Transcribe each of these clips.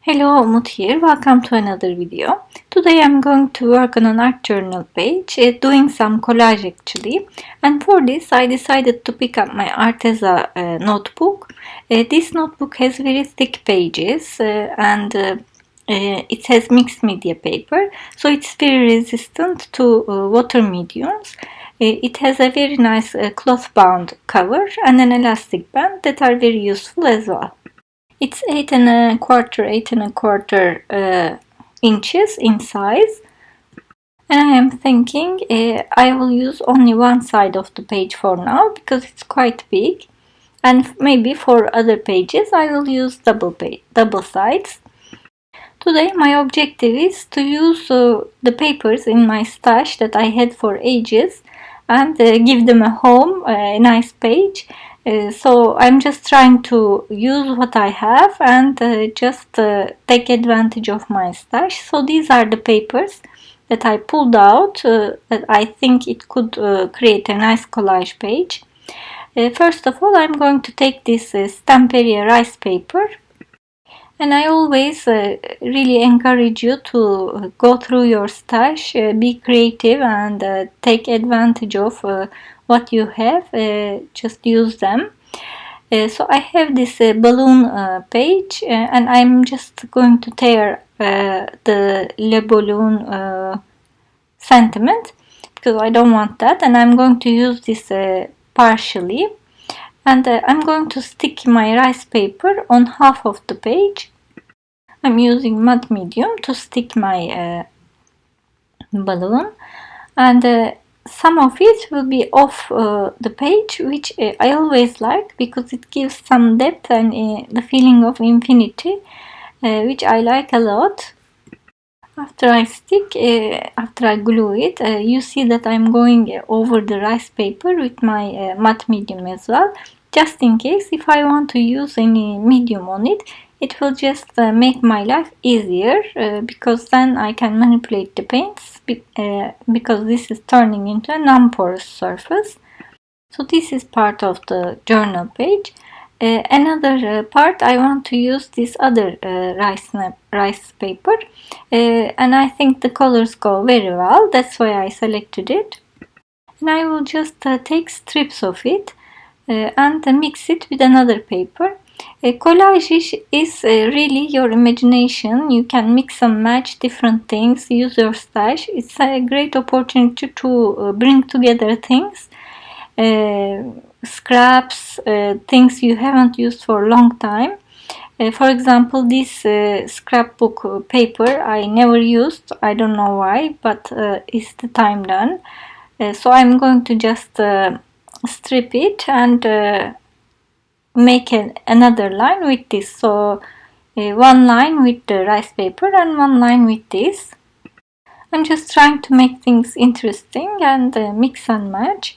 Hello, Umut here. Welcome to another video. Today I'm going to work on an art journal page, doing some collage actually. And for this I decided to pick up my Arteza notebook. This notebook has very thick pages and it has mixed media paper, so it's very resistant to water mediums. It has a very nice cloth bound cover and an elastic band that are very useful as well. It's 8 and a quarter inches in size, and I am thinking I will use only one side of the page for now because it's quite big, and maybe for other pages I will use double sides. Today my objective is to use the papers in my stash that I had for ages and give them a home, a nice page. So I'm just trying to use what I have and just take advantage of my stash. So these are the papers that I pulled out that I think it could create a nice collage page. First of all, I'm going to take this Stamperia rice paper. And I always really encourage you to go through your stash, be creative and take advantage of what you have, just use them. So I have this balloon page and I'm just going to tear the Le Balloon sentiment because I don't want that, and I'm going to use this partially. And I'm going to stick my rice paper on half of the page. I'm using matte medium to stick my balloon, and some of it will be off the page, which I always like because it gives some depth and the feeling of infinity, which I like a lot. After I glue it, you see that I'm going over the rice paper with my matte medium as well, just in case if I want to use any medium on it. It will just make my life easier because then I can manipulate the paints because this is turning into a non-porous surface. So this is part of the journal page. Another part, I want to use this other rice paper, and I think the colors go very well. That's why I selected it. And I will just take strips of it and mix it with another paper. Collage is really your imagination. You can mix and match different things, use your stash. It's a great opportunity to bring together things. Scraps, things you haven't used for a long time. For example, this scrapbook paper I never used. I don't know why, but it's the time done. So I'm going to just strip it and make another line with this. So one line with the rice paper and one line with this. I'm just trying to make things interesting and mix and match.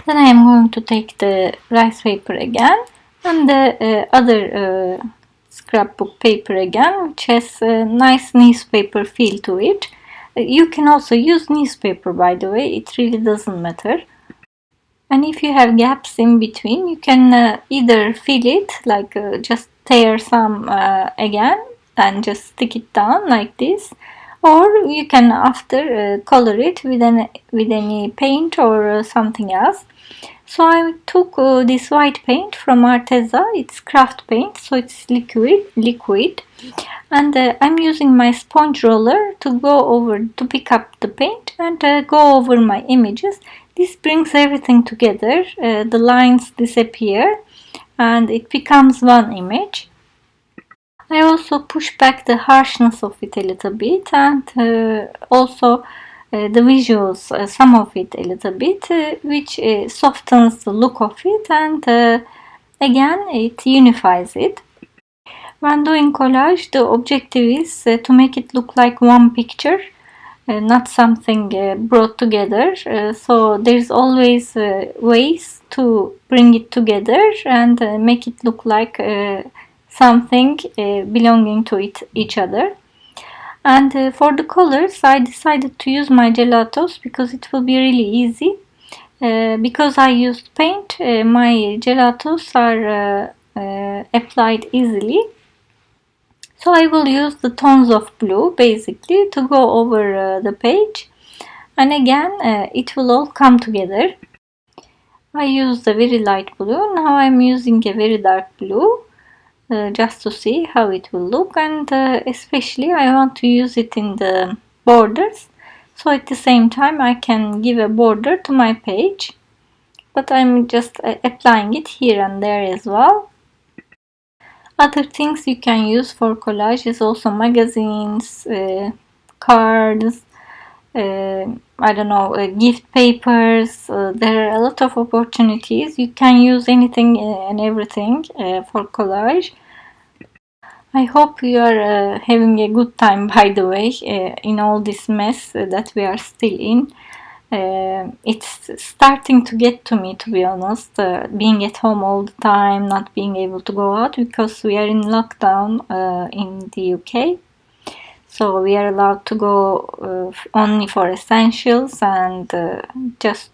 Then I am going to take the rice paper again and the other scrapbook paper again, which has a nice newspaper feel to it. You can also use newspaper, by the way, it really doesn't matter. And if you have gaps in between, you can either fill it, like just tear some again and just stick it down like this, or you can after color it with any paint or something else. So I took this white paint from Arteza. It's craft paint, so it's liquid, and I'm using my sponge roller to pick up the paint and go over my images. This brings everything together. The lines disappear and it becomes one image. I also push back the harshness of it a little bit, and also the visuals, some of it a little bit, which softens the look of it, and again it unifies it. When doing collage, the objective is to make it look like one picture, not something brought together. So there's always ways to bring it together and make it look like something belonging to each other. And for the colors, I decided to use my gelatos because it will be really easy. Because I used paint, my gelatos are applied easily. So I will use the tones of blue basically to go over the page, and again it will all come together. I used a very light blue, now I'm using a very dark blue just to see how it will look, and especially I want to use it in the borders, so at the same time I can give a border to my page, but I'm just applying it here and there as well. Other things you can use for collage is also magazines, cards, I don't know, gift papers. There are a lot of opportunities. You can use anything and everything for collage. I hope you are having a good time, by the way, in all this mess that we are still in. It's starting to get to me, to be honest, being at home all the time, not being able to go out because we are in lockdown in the UK. So we are allowed to go only for essentials and just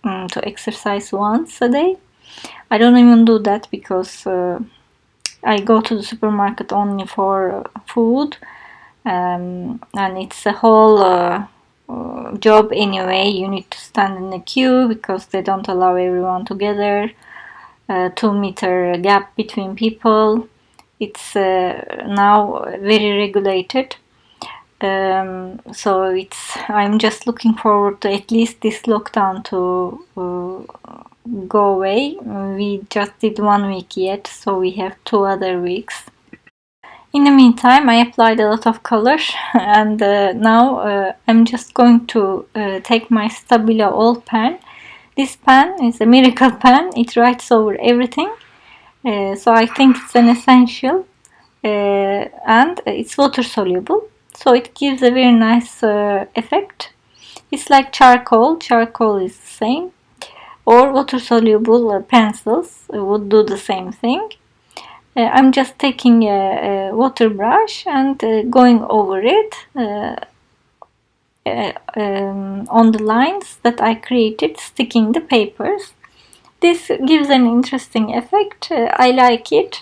to exercise once a day. I don't even do that because I go to the supermarket only for food, and it's a whole job anyway. You need to stand in the queue because they don't allow everyone together. 2 meter gap between people. It's now very regulated. So I'm just looking forward to at least this lockdown to go away. We just did 1 week yet, so we have 2 other weeks. In the meantime, I applied a lot of color, and now I'm just going to take my Stabilo old pen. This pen is a miracle pen. It writes over everything, so I think it's an essential, and it's water soluble, so it gives a very nice effect. It's like charcoal. Charcoal is the same, or water soluble pencils would do the same thing. I'm just taking a water brush and going over it on the lines that I created, sticking the papers. This gives an interesting effect. I like it.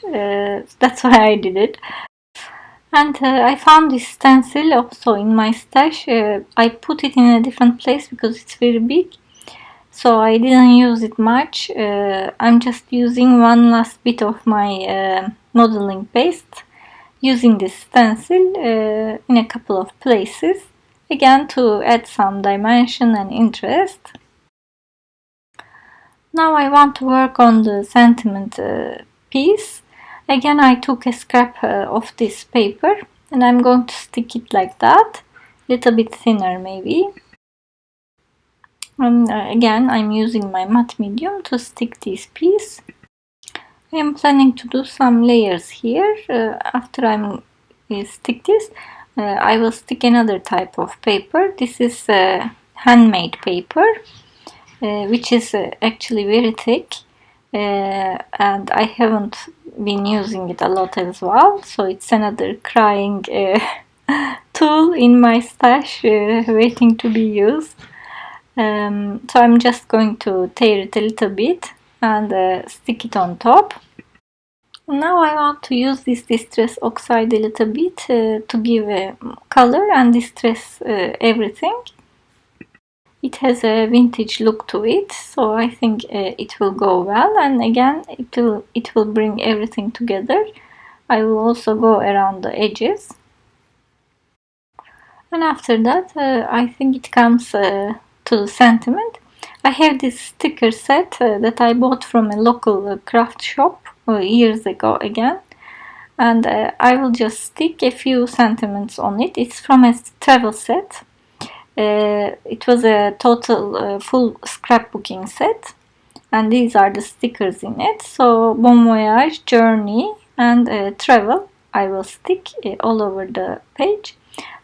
That's why I did it. And I found this stencil also in my stash. I put it in a different place because it's very big. So I didn't use it much. I'm just using one last bit of my modeling paste, using this stencil in a couple of places, again to add some dimension and interest. Now I want to work on the sentiment piece. Again, I took a scrap of this paper and I'm going to stick it like that, a little bit thinner maybe. And again, I'm using my matte medium to stick this piece. I am planning to do some layers here. After I stick this, I will stick another type of paper. This is handmade paper, which is actually very thick, and I haven't been using it a lot as well, so it's another crying tool in my stash waiting to be used. So I'm just going to tear it a little bit and stick it on top. Now I want to use this distress oxide a little bit to give a color and distress everything. It has a vintage look to it, so I think it will go well, and again it will bring everything together. I will also go around the edges, and after that I think it comes to the sentiment. I have this sticker set that I bought from a local craft shop years ago again, and I will just stick a few sentiments on it. It's from a travel set. It was a total full scrapbooking set, and these are the stickers in it. So bon voyage, journey, and travel I will stick all over the page.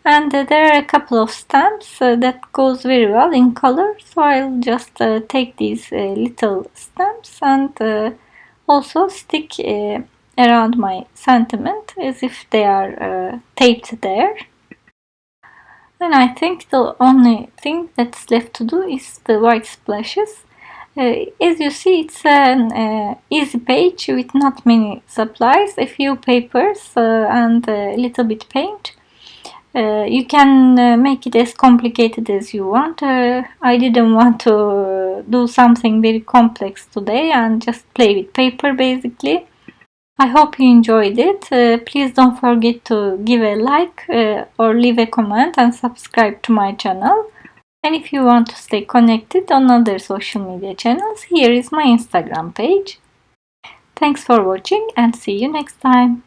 And there are a couple of stamps that goes very well in color, so I'll just take these little stamps and also stick around my sentiment as if they are taped there. And I think the only thing that's left to do is the white splashes. As you see, it's an easy page with not many supplies, a few papers and a little bit paint. You can make it as complicated as you want. I didn't want to do something very complex today and just play with paper basically. I hope you enjoyed it. Please don't forget to give a like or leave a comment and subscribe to my channel. And if you want to stay connected on other social media channels, here is my Instagram page. Thanks for watching and see you next time.